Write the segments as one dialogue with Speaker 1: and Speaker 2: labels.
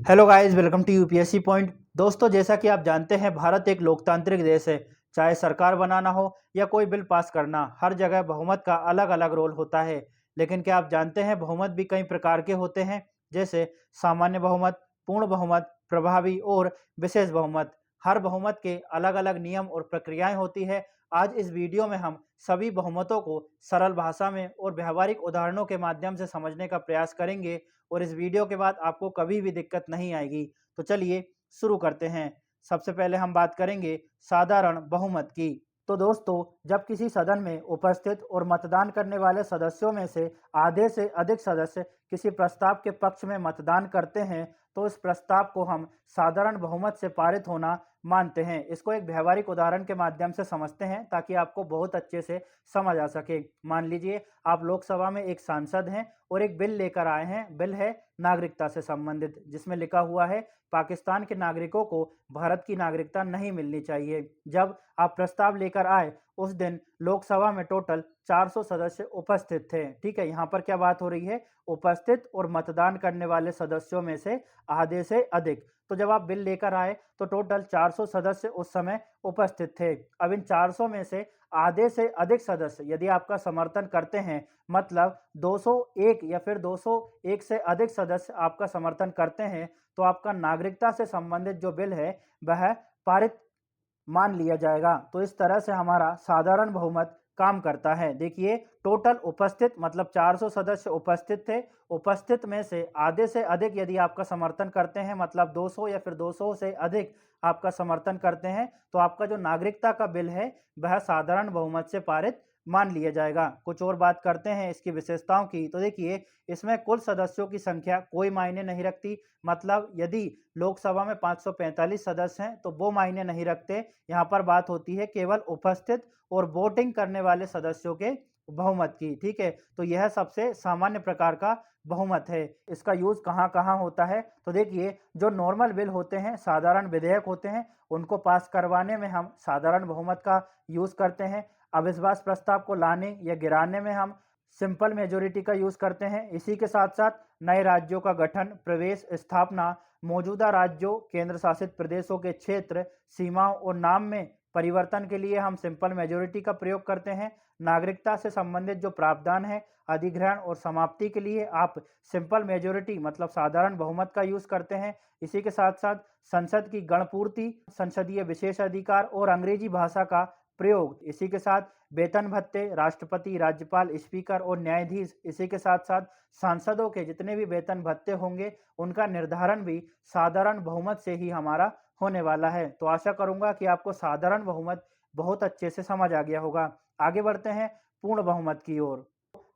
Speaker 1: Hello guys, welcome to UPSC point. दोस्तों, जैसा कि आप जानते हैं, भारत एक लोकतांत्रिक देश है। चाहे सरकार बनाना हो या कोई बिल पास करना, हर जगह बहुमत का अलग अलग रोल होता है। लेकिन क्या आप जानते हैं, बहुमत भी कई प्रकार के होते हैं, जैसे सामान्य बहुमत, पूर्ण बहुमत, प्रभावी और विशेष बहुमत। हर बहुमत के अलग अलग नियम और प्रक्रियाएं होती है। आज इस वीडियो में हम सभी बहुमतों को सरल भाषा में और व्यवहारिक उदाहरणों के माध्यम से समझने का प्रयास करेंगे और इस वीडियो के बाद आपको कभी भी दिक्कत नहीं आएगी। तो चलिए शुरू करते हैं। सबसे पहले हम बात करेंगे साधारण बहुमत की। तो दोस्तों, जब किसी सदन में उपस्थित और मतदान करने वाले सदस्यों में से आधे से अधिक सदस्य किसी प्रस्ताव के पक्ष में मतदान करते हैं, तो इस प्रस्ताव को हम साधारण बहुमत से पारित होना मानते हैं। इसको एक व्यवहारिक उदाहरण के माध्यम से समझते हैं ताकि आपको बहुत अच्छे से समझ आ सके। मान लीजिए आप लोकसभा में एक सांसद हैं और एक बिल लेकर आए हैं। बिल है नागरिकता से संबंधित, जिसमें लिखा हुआ है पाकिस्तान के नागरिकों को भारत की नागरिकता नहीं मिलनी चाहिए। जब आप प्रस्ताव लेकर आए, उस दिन लोकसभा में टोटल 400 सदस्य उपस्थित थे। ठीक है, यहाँ पर क्या बात हो रही है? उपस्थित और मतदान करने वाले सदस्यों में से आधे से अधिक। तो जब आप बिल लेकर आए तो टोटल 400 सदस्य उस समय उपस्थित थे। अब इन 400 में से आधे से अधिक सदस्य यदि आपका समर्थन करते हैं, मतलब 201 या फिर 201 से अधिक सदस्य आपका समर्थन करते हैं, तो आपका नागरिकता से संबंधित जो बिल है वह पारित मान लिया जाएगा। तो इस तरह से हमारा साधारण बहुमत काम करता है। देखिए, टोटल उपस्थित मतलब 400 सदस्य उपस्थित थे। उपस्थित में से आधे से अधिक यदि आपका समर्थन करते हैं, मतलब 200 या फिर 200 से अधिक आपका समर्थन करते हैं, तो आपका जो नागरिकता का बिल है वह साधारण बहुमत से पारित मान लिया जाएगा। कुछ और बात करते हैं इसकी विशेषताओं की। तो देखिए, इसमें कुल सदस्यों की संख्या कोई मायने नहीं रखती। मतलब यदि लोकसभा में 545 सदस्य हैं तो वो मायने नहीं रखते। यहाँ पर बात होती है केवल उपस्थित और वोटिंग करने वाले सदस्यों के बहुमत की। ठीक है, तो यह सबसे सामान्य प्रकार का बहुमत है। इसका यूज कहाँ कहाँ होता है? तो देखिए, जो नॉर्मल बिल होते हैं, साधारण विधेयक होते हैं, उनको पास करवाने में हम साधारण बहुमत का यूज करते हैं। अविश्वास प्रस्ताव को लाने या गिराने में हम सिंपल मेजोरिटी का यूज करते हैं। इसी के साथ साथ नए राज्यों का गठन, प्रवेश, स्थापना, मौजूदा राज्यों, केंद्र शासित प्रदेशों के क्षेत्र, सीमाओं और नाम में परिवर्तन के लिए हम सिंपल मेजोरिटी का प्रयोग करते हैं। नागरिकता से संबंधित जो प्रावधान है, अधिग्रहण और समाप्ति के लिए आप सिंपल मेजोरिटी मतलब साधारण बहुमत का यूज करते हैं। इसी के साथ साथ संसद की गणपूर्ति, संसदीय विशेष अधिकार और अंग्रेजी भाषा का प्रयोग। इसी के साथ वेतन भत्ते, राष्ट्रपति, राज्यपाल, स्पीकर और न्यायाधीश, इसी के साथ साथ सांसदों के जितने भी वेतन भत्ते होंगे उनका निर्धारण भी साधारण बहुमत से ही हमारा होने वाला है। तो आशा करूंगा कि आपको साधारण बहुमत बहुत अच्छे से समझ आ गया होगा। आगे बढ़ते हैं पूर्ण बहुमत की ओर।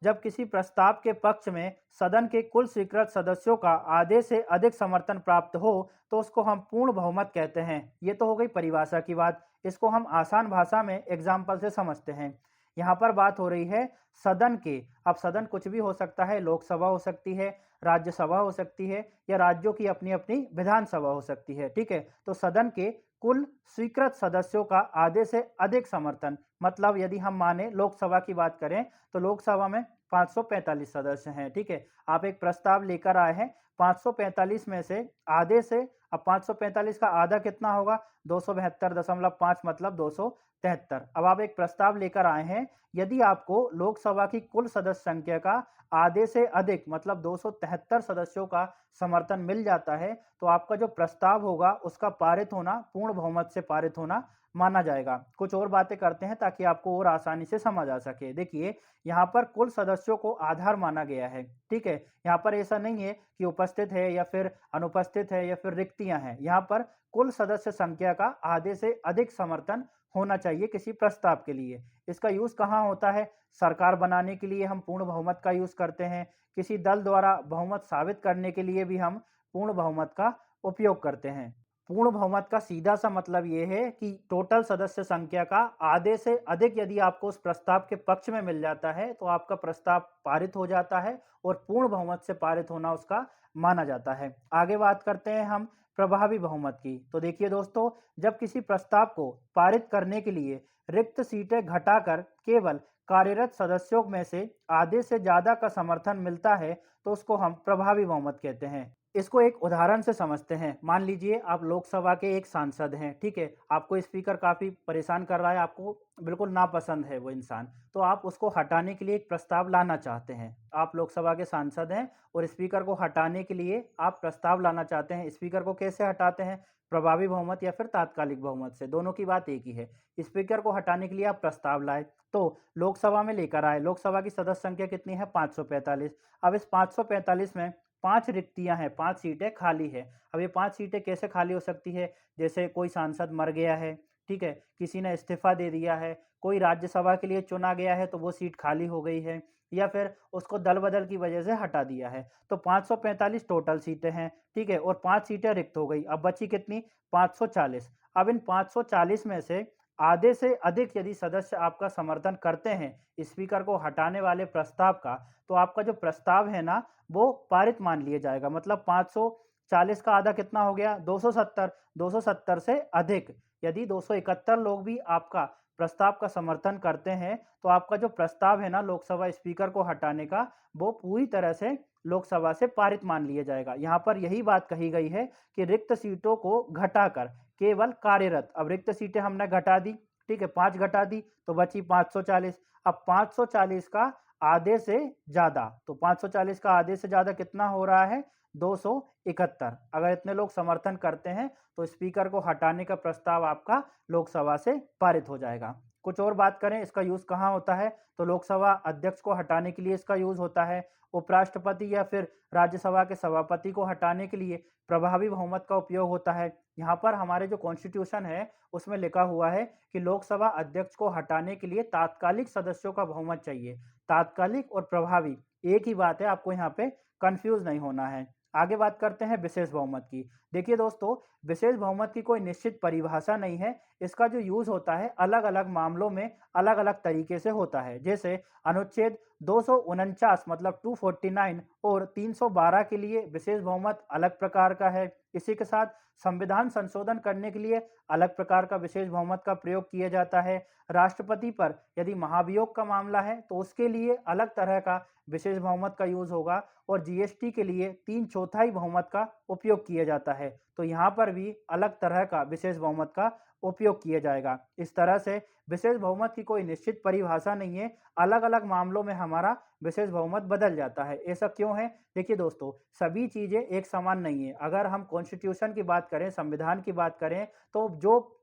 Speaker 1: जब किसी प्रस्ताव के पक्ष में सदन के कुल स्वीकृत सदस्यों का आधे से अधिक समर्थन प्राप्त हो, तो उसको हम पूर्ण बहुमत कहते हैं। ये तो हो गई परिभाषा की बात। इसको हम आसान भाषा में एग्जाम्पल से समझते हैं। यहाँ पर बात हो रही है सदन के। अब सदन कुछ भी हो सकता है, लोकसभा हो सकती है, राज्यसभा हो सकती है, या राज्यों की अपनी अपनी विधानसभा हो सकती है। ठीक है, तो सदन के कुल स्वीकृत सदस्यों का आधे से अधिक समर्थन, मतलब यदि हम माने लोकसभा की बात करें तो लोकसभा में 545 सदस्य हैं। ठीक है, आप एक प्रस्ताव लेकर आए हैं, 545 में से आधे से, अब 545 का आधा कितना होगा? 272.5 मतलब 273। अब आप एक प्रस्ताव लेकर आए हैं, यदि आपको लोकसभा की कुल सदस्य संख्या का आधे से अधिक मतलब 273 सदस्यों का समर्थन मिल जाता है, तो आपका जो प्रस्ताव होगा उसका पारित होना पूर्ण बहुमत से पारित होना माना जाएगा। कुछ और बातें करते हैं ताकि आपको और आसानी से समझ आ सके। देखिए, यहाँ पर कुल सदस्यों को आधार माना गया है। ठीक है, यहाँ पर ऐसा नहीं है कि उपस्थित है या फिर अनुपस्थित है या फिर रिक्तियां हैं। यहाँ पर कुल सदस्य संख्या का आधे से अधिक समर्थन होना चाहिए किसी प्रस्ताव के लिए। इसका यूज कहाँ होता है? सरकार बनाने के लिए हम पूर्ण बहुमत का यूज करते हैं। किसी दल द्वारा बहुमत साबित करने के लिए भी हम पूर्ण बहुमत का उपयोग करते हैं। पूर्ण बहुमत का सीधा सा मतलब यह है कि टोटल सदस्य संख्या का आधे से अधिक यदि आपको उस प्रस्ताव के पक्ष में मिल जाता है तो आपका प्रस्ताव पारित हो जाता है और पूर्ण बहुमत से पारित होना उसका माना जाता है। आगे बात करते हैं हम प्रभावी बहुमत की। तो देखिए दोस्तों, जब किसी प्रस्ताव को पारित करने के लिए रिक्त सीटें घटाकर केवल कार्यरत सदस्यों में से आधे से ज्यादा का समर्थन मिलता है, तो उसको हम प्रभावी बहुमत कहते हैं। इसको एक उदाहरण से समझते हैं। मान लीजिए आप लोकसभा के एक सांसद हैं, ठीक है? आपको स्पीकर काफ़ी परेशान कर रहा है, आपको बिल्कुल नापसंद है वो इंसान, तो आप उसको हटाने के लिए एक प्रस्ताव लाना चाहते हैं। आप लोकसभा के सांसद हैं और स्पीकर को हटाने के लिए आप प्रस्ताव लाना चाहते हैं। स्पीकर को कैसे हटाते हैं? प्रभावी बहुमत या फिर तात्कालिक बहुमत से, दोनों की बात एक ही है। स्पीकर को हटाने के लिए आप प्रस्ताव लाए, तो लोकसभा में लेकर आए। लोकसभा की सदस्य संख्या कितनी है? 545। अब इस 545 में 5 रिक्तियाँ हैं, 5 सीटें खाली हैं। अब ये 5 सीटें कैसे खाली हो सकती है? जैसे कोई सांसद मर गया है, ठीक है? किसी ने इस्तीफ़ा दे दिया है, कोई राज्यसभा के लिए चुना गया है तो वो सीट खाली हो गई है, या फिर उसको दल-बदल की वजह से हटा दिया है। तो 545 टोटल सीटें हैं, ठीक है? और 5 सीटें रिक्त हो गई। अब बची कितनी? 540। अब इन 540 में से आधे से अधिक यदि सदस्य आपका समर्थन करते हैं स्पीकर को हटाने वाले प्रस्ताव का, तो आपका जो प्रस्ताव है ना, वो पारित मान लिया जाएगा। मतलब 540 का आधा कितना हो गया? 270। 270 से अधिक यदि 271 लोग भी आपका प्रस्ताव का समर्थन करते हैं, तो आपका जो प्रस्ताव है ना लोकसभा स्पीकर को हटाने का, वो पूरी तरह से लोकसभा से पारित मान लिया जाएगा। यहाँ पर यही बात कही गई है कि रिक्त सीटों को घटाकर केवल कार्यरत, अब रिक्त सीटें हमने घटा दी, ठीक है? 5 घटा दी तो बची 540। अब 540 का आधे से ज़्यादा, तो 540 का आधे से ज़्यादा कितना हो रहा है? 271। अगर इतने लोग समर्थन करते हैं तो स्पीकर को हटाने का प्रस्ताव आपका लोकसभा से पारित हो जाएगा। कुछ और बात करें इसका यूज़ कहाँ होता है, तो लोकसभा अध्यक्ष को हटाने के लिए इसका यूज़ होता है। उपराष्ट्रपति या फिर राज्यसभा के सभापति को हटाने के लिए प्रभावी बहुमत का उपयोग होता है। यहाँ पर हमारे जो कॉन्स्टिट्यूशन है उसमें लिखा हुआ है कि लोकसभा अध्यक्ष को हटाने के लिए तात्कालिक सदस्यों का बहुमत चाहिए। तात्कालिक और प्रभावी एक ही बात है, आपको यहाँ पे कंफ्यूज नहीं होना है। आगे बात करते हैं विशेष बहुमत की। देखिए दोस्तों, विशेष बहुमत की कोई निश्चित परिभाषा नहीं है। इसका जो यूज़ होता है अलग-अलग मामलों में अलग-अलग तरीके से होता है। जैसे अनुच्छेद 249 मतलब 249 और 312 के लिए विशेष बहुमत अलग प्रकार का है। इसी के साथ संविधान संशोधन करने के लिए अलग प्रकार का विशेष बहुमत का प्रयोग किया जाता है। राष्ट्रपति पर यदि महाभियोग का मामला है तो उसके लिए अलग तरह का विशेष बहुमत का यूज़ होगा, और जीएसटी के लिए 3/4 बहुमत का उपयोग किया जाता है। तो यहाँ पर भी अलग तरह का विशेष बहुमत का उपयोग किया जाएगा। इस तरह से विशेष बहुमत की कोई निश्चित परिभाषा नहीं है, अलग-अलग मामलों में हमारा विशेष बहुमत बदल जाता है। ऐसा क्यों है? देखिए दोस्तों, सभी चीज़ें एक समान नहीं है। अगर हम कॉन्स्टिट्यूशन की बात करें, संविधान की बात करें, तो जो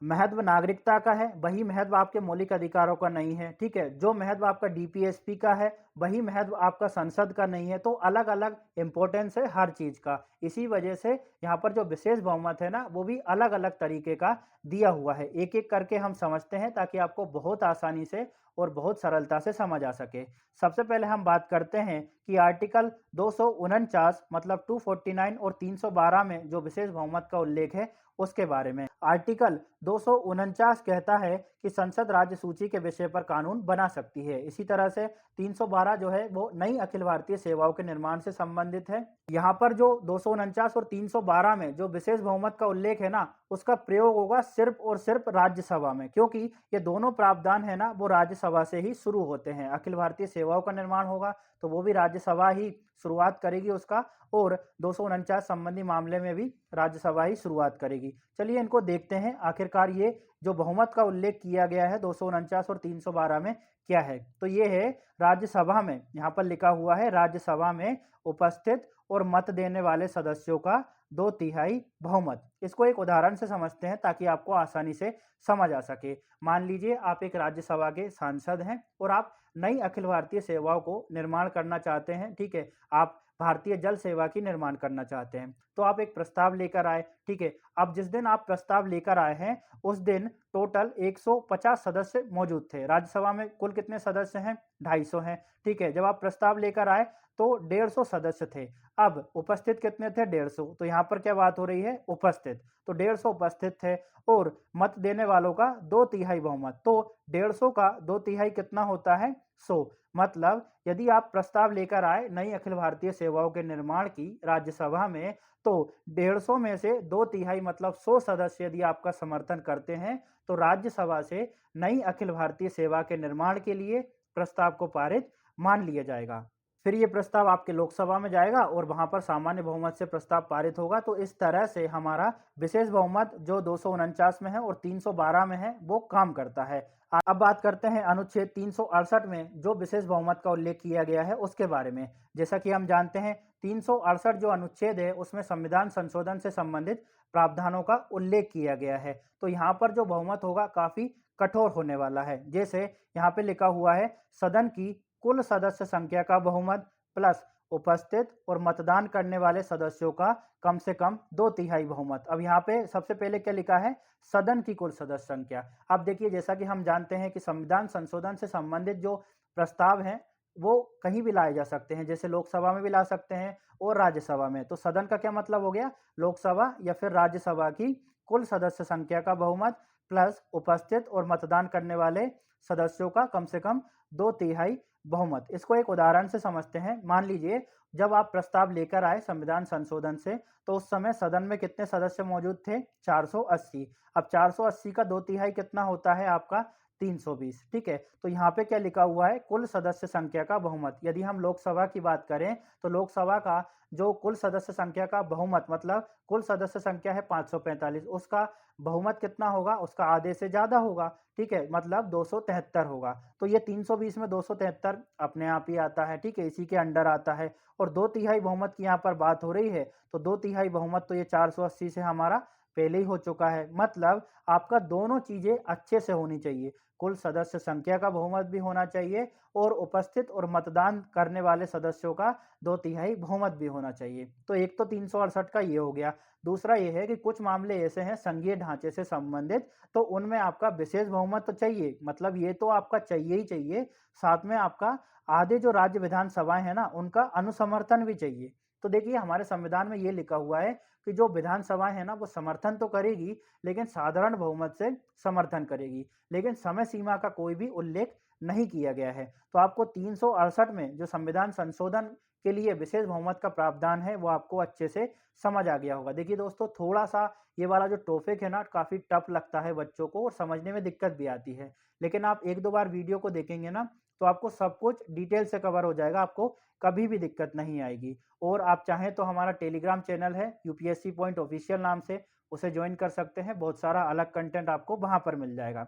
Speaker 1: महत्व नागरिकता का है, वही महत्व आपके मौलिक अधिकारों का नहीं है, ठीक है? जो महत्व आपका डीपीएसपी का है, वही महत्व आपका संसद का नहीं है। तो अलग-अलग इम्पोर्टेंस है हर चीज़ का। इसी वजह से यहाँ पर जो विशेष बहुमत है ना, वो भी अलग-अलग तरीके का दिया हुआ है। एक-एक करके हम समझते हैं ताकि आपको बहुत आसानी से और बहुत सरलता से समझ आ सके। सबसे पहले हम बात करते हैं कि आर्टिकल 249 मतलब 249 और 312 में जो विशेष बहुमत का उल्लेख है, उसके बारे में। आर्टिकल 249 कहता है कि संसद राज्य सूची के विषय पर कानून बना सकती है। इसी तरह से 312 जो है वो नई अखिल भारतीय सेवाओं के निर्माण से संबंधित है। यहाँ पर जो 249 और 312 में जो विशेष बहुमत का उल्लेख है ना, उसका प्रयोग होगा सिर्फ और सिर्फ राज्यसभा में, क्योंकि ये दोनों प्रावधान है ना वो राज्यसभा से ही शुरू होते हैं। अखिल भारतीय सेवाओं का निर्माण होगा तो वो भी राज्यसभा ही शुरुआत करेगी उसका, और 249 संबंधी मामले में भी राज्यसभा ही शुरुआत करेगी। चलिए इनको देखते हैं, आखिरकार ये जो बहुमत का उल्लेख किया गया है 249 और 312 में क्या है। तो ये है राज्यसभा में, यहाँ पर लिखा हुआ है राज्यसभा में उपस्थित और मत देने वाले सदस्यों का 2/3 बहुमत। इसको एक उदाहरण से समझते हैं ताकि आपको आसानी से समझ आ सके। मान लीजिए आप एक राज्यसभा के सांसद हैं और आप नई अखिल भारतीय सेवाओं को निर्माण करना चाहते हैं, ठीक है? आप भारतीय जल सेवा की निर्माण करना चाहते हैं, तो आप एक प्रस्ताव लेकर आए, ठीक है? अब जिस दिन आप प्रस्ताव लेकर आए हैं, उस दिन टोटल 150 सदस्य मौजूद थे। राज्यसभा में कुल कितने सदस्य हैं? 250 हैं, ठीक है? जब आप प्रस्ताव लेकर आए तो 150 सदस्य थे। अब उपस्थित कितने थे? 150। तो यहाँ पर क्या बात हो रही है? उपस्थित। तो 150 उपस्थित थे और मत देने वालों का 2/3 बहुमत। तो 150 का 2/3 कितना होता है? 100। मतलब यदि आप प्रस्ताव लेकर आए नई अखिल भारतीय सेवाओं के निर्माण की राज्यसभा में, तो 150 में से 2/3 मतलब 100 सदस्य यदि आपका समर्थन करते हैं, तो राज्यसभा से नई अखिल भारतीय सेवा के निर्माण के लिए प्रस्ताव को पारित मान लिया जाएगा। फिर ये प्रस्ताव आपके लोकसभा में जाएगा और वहां पर सामान्य बहुमत से प्रस्ताव पारित होगा। तो इस तरह से हमारा विशेष बहुमत जो 249 में है और 312 में है वो काम करता है। अब बात करते हैं अनुच्छेद 368 में जो विशेष बहुमत का उल्लेख किया गया है उसके बारे में। जैसा कि हम जानते हैं 368 जो अनुच्छेद है उसमें संविधान संशोधन से संबंधित प्रावधानों का उल्लेख किया गया है। तो यहाँ पर जो बहुमत होगा काफी कठोर होने वाला है। जैसे यहाँ पे लिखा हुआ है सदन की कुल सदस्य संख्या का बहुमत प्लस उपस्थित और मतदान करने वाले सदस्यों का कम से कम 2/3 बहुमत। अब यहाँ पे सबसे पहले क्या लिखा है, सदन की कुल सदस्य संख्या। अब देखिए जैसा कि हम जानते हैं कि संविधान संशोधन से संबंधित जो प्रस्ताव हैं वो कहीं भी लाए जा सकते हैं, जैसे लोकसभा में भी ला सकते हैं और राज्यसभा में। तो सदन का क्या मतलब हो गया, लोकसभा या फिर राज्यसभा की कुल सदस्य संख्या का बहुमत प्लस उपस्थित और मतदान करने वाले सदस्यों का कम से कम 2/3 बहुमत। इसको एक उदाहरण से समझते हैं। मान लीजिए जब आप प्रस्ताव लेकर आए संविधान संशोधन से तो उस समय सदन में कितने सदस्य मौजूद थे, 480। अब 480 का 2/3 कितना होता है आपका, 320। ठीक है, तो यहाँ पे क्या लिखा हुआ है, कुल सदस्य संख्या का बहुमत। यदि हम लोकसभा की बात करें तो लोकसभा का जो कुल सदस्य संख्या का बहुमत मतलब कुल सदस्य संख्या है 545, उसका बहुमत कितना होगा, उसका आधे से ज्यादा होगा। ठीक है, मतलब 273 होगा। तो ये 320 में 273 अपने आप ही आता है। ठीक है, इसी के अंडर आता है। और 2/3 बहुमत की यहाँ पर बात हो रही है तो 2/3 बहुमत तो ये 480 से हमारा पहले ही हो चुका है। मतलब आपका दोनों चीजें अच्छे से होनी चाहिए, कुल सदस्य संख्या का बहुमत भी होना चाहिए और उपस्थित और मतदान करने वाले सदस्यों का 2/3 बहुमत भी होना चाहिए। तो एक तो 368 का ये हो गया। दूसरा ये है कि कुछ मामले ऐसे हैं संघीय ढांचे से संबंधित, तो उनमें आपका विशेष बहुमत तो चाहिए, मतलब ये तो आपका चाहिए ही चाहिए। साथ में आपका आधे जो राज्य विधानसभाएं हैं ना उनका अनुसमर्थन भी चाहिए। तो देखिए हमारे संविधान में ये लिखा हुआ है कि जो विधानसभाएं है ना वो समर्थन तो करेगी लेकिन साधारण बहुमत से समर्थन करेगी, लेकिन समय सीमा का कोई भी उल्लेख नहीं किया गया है। तो आपको 368 में जो संविधान संशोधन के लिए विशेष बहुमत का प्रावधान है वो आपको अच्छे से समझ आ गया होगा। देखिए दोस्तों थोड़ा सा ये वाला जो टॉपिक है ना काफी टफ लगता है बच्चों को और समझने में दिक्कत भी आती है, लेकिन आप एक दो बार वीडियो को देखेंगे ना तो आपको सब कुछ डिटेल से कवर हो जाएगा, आपको कभी भी दिक्कत नहीं आएगी। और आप चाहें तो हमारा टेलीग्राम चैनल है यूपीएससी पॉइंट ऑफिशियल नाम से, उसे ज्वाइन कर सकते हैं। बहुत सारा अलग कंटेंट आपको वहां पर मिल जाएगा।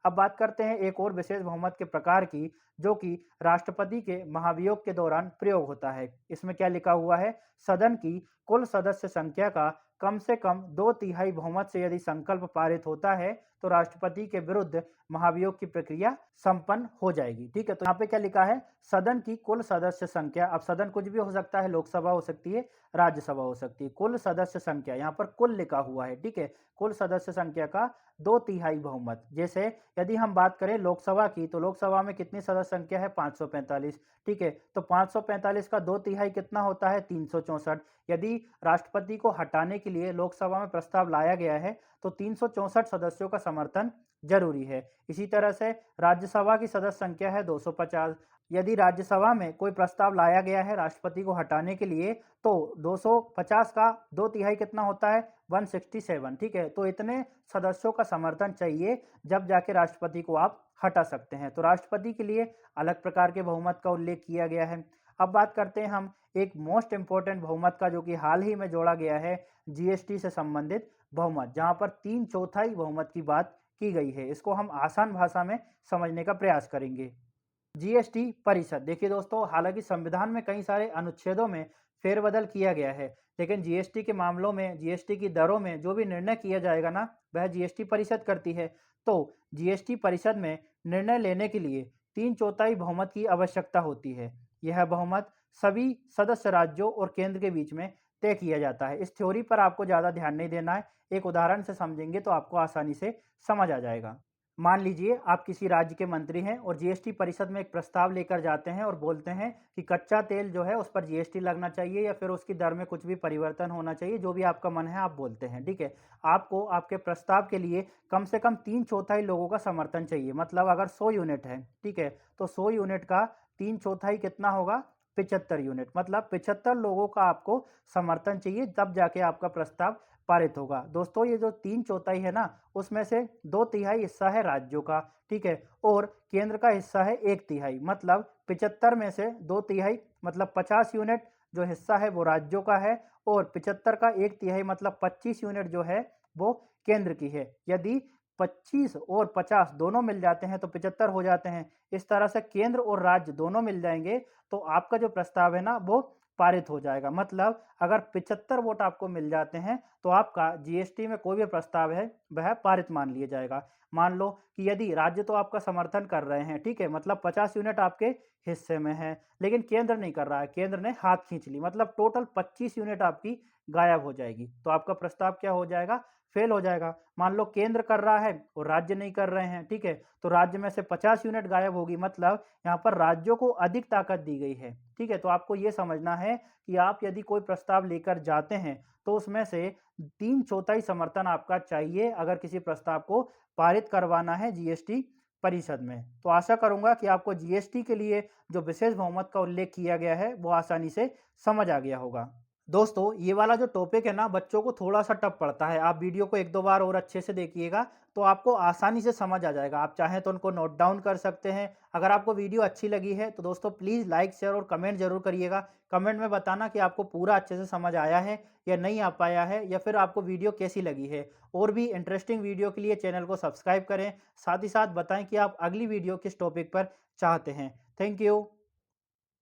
Speaker 1: अब बात करते हैं एक और विशेष बहुमत के प्रकार की जो कि राष्ट्रपति के महाभियोग के दौरान प्रयोग होता है। इसमें क्या लिखा हुआ है, सदन की कुल सदस्य संख्या का कम से कम 2/3 बहुमत से यदि संकल्प पारित होता है तो राष्ट्रपति के विरुद्ध महाभियोग की प्रक्रिया संपन्न हो जाएगी। ठीक है, तो यहाँ पे क्या लिखा है, सदन की कुल सदस्य संख्या। अब सदन कुछ भी हो सकता है, लोकसभा हो सकती है, राज्यसभा हो सकती है। कुल सदस्य संख्या यहाँ पर कुल लिखा हुआ है। ठीक है, कुल सदस्य संख्या का 2/3 बहुमत। जैसे यदि हम बात करें लोकसभा की तो लोकसभा में कितनी सदस्य संख्या है, 545। ठीक है, तो 545 का 2/3 कितना होता है, 364। यदि राष्ट्रपति को हटाने के लिए लोकसभा में प्रस्ताव लाया गया है तो 364 सदस्यों का समर्थन जरूरी है। इसी तरह से राज्यसभा की सदस्य संख्या है 250। यदि राज्यसभा में कोई प्रस्ताव लाया गया है राष्ट्रपति को हटाने के लिए तो 250 का 2/3 कितना होता है, 167। ठीक है, तो इतने सदस्यों का समर्थन चाहिए जब जाके राष्ट्रपति को आप हटा सकते हैं। तो राष्ट्रपति के लिए अलग प्रकार के बहुमत का उल्लेख किया गया है। अब बात करते हैं हम एक मोस्ट इंपॉर्टेंट बहुमत का जो कि हाल ही में जोड़ा गया है, जीएसटी से संबंधित बहुमत, जहां पर 3/4 बहुमत की बात की गई है। इसको हम आसान भाषा में समझने का प्रयास करेंगे। जीएसटी परिषद, देखिए दोस्तों हालांकि संविधान में कई सारे अनुच्छेदों में फेरबदल किया गया है, लेकिन जीएसटी के मामलों में, जीएसटी की दरों में जो भी निर्णय किया जाएगा ना वह जीएसटी परिषद करती है। तो जीएसटी परिषद में निर्णय लेने के लिए 3/4 बहुमत की आवश्यकता होती है। यह बहुमत सभी सदस्य राज्यों और केंद्र के बीच में तय किया जाता है। इस थ्योरी पर आपको ज्यादा ध्यान नहीं देना है, एक उदाहरण से समझेंगे तो आपको आसानी से समझ आ जाएगा। मान लीजिए आप किसी राज्य के मंत्री हैं और जीएसटी परिषद में एक प्रस्ताव लेकर जाते हैं और बोलते हैं कि कच्चा तेल जो है उस पर जीएसटी लगना चाहिए या फिर उसकी दर में कुछ भी परिवर्तन होना चाहिए, जो भी आपका मन है आप बोलते हैं। ठीक है, आपको आपके प्रस्ताव के लिए कम से कम 3/4 लोगों का समर्थन चाहिए। मतलब अगर 100 यूनिट है, ठीक है, तो 100 यूनिट का 3/4 कितना होगा, 75 यूनिट, मतलब 75 लोगों का आपको समर्थन चाहिए, तब जाके आपका प्रस्ताव पारित होगा। दोस्तों ये जो 3/4 है ना, उसमें से 2/3 हिस्सा है राज्यों का, ठीक है? और केंद्र का हिस्सा है 1/3, मतलब 75 में से 2/3 मतलब 50 यूनिट जो हिस्सा है वो राज्यों का है, और 75 का 1/3 मतलब 25 यूनिट जो है वो केंद्र की है। यदि 25 और 50 दोनों मिल जाते हैं तो 75 हो जाते हैं। इस तरह से केंद्र और राज्य दोनों मिल जाएँगे तो आपका जो प्रस्ताव है ना वो पारित हो जाएगा। मतलब अगर 75 वोट आपको मिल जाते हैं तो आपका जीएसटी में कोई भी प्रस्ताव है वह पारित मान लिया जाएगा। मान लो कि यदि राज्य तो आपका समर्थन कर रहे हैं, ठीक है? मतलब 50 यूनिट आपके हिस्से में है, लेकिन केंद्र नहीं कर रहा है, केंद्र ने हाथ खींच ली, मतलब टोटल 25 यूनिट आपकी गायब हो जाएगी। तो आपका प्रस्ताव क्या हो जाएगा? फेल हो जाएगा। मान लो केंद्र कर रहा है और राज्य नहीं कर रहे हैं, ठीक है? तो राज्य में से 50 यूनिट गायब होगी, मतलब यहाँ पर राज्यों को अधिक ताकत दी गई है, ठीक है? तो आपको ये समझना है कि आप यदि कोई प्रस्ताव लेकर जाते हैं, तो उसमें से 3/4 समर्थन आपका चाहिए अगर किसी प्रस्ताव को पारित करवाना है जीएसटी परिषद में। तो आशा करूँगा कि आपको जीएसटी के लिए जो विशेष बहुमत का उल्लेख किया गया है, वो आसानी से समझ आ गया होगा। दोस्तों, ये वाला जो टॉपिक है ना बच्चों को थोड़ा-सा टफ पड़ता है। आप वीडियो को 1-2 बार और अच्छे से देखिएगा, तो आपको आसानी से समझ आ जाएगा। आप चाहें तो उनको नोट डाउन कर सकते हैं। अगर आपको वीडियो अच्छी लगी है, तो दोस्तों प्लीज़ लाइक, शेयर और कमेंट ज़रूर करिएगा। कमेंट में बताना कि आपको पूरा अच्छे से समझ आया है या नहीं आ पाया है, या फिर आपको वीडियो कैसी लगी है। और भी इंटरेस्टिंग वीडियो के लिए चैनल को सब्सक्राइब करें। साथ ही साथ बताएँ कि आप अगली वीडियो किस टॉपिक पर चाहते हैं। Thank you.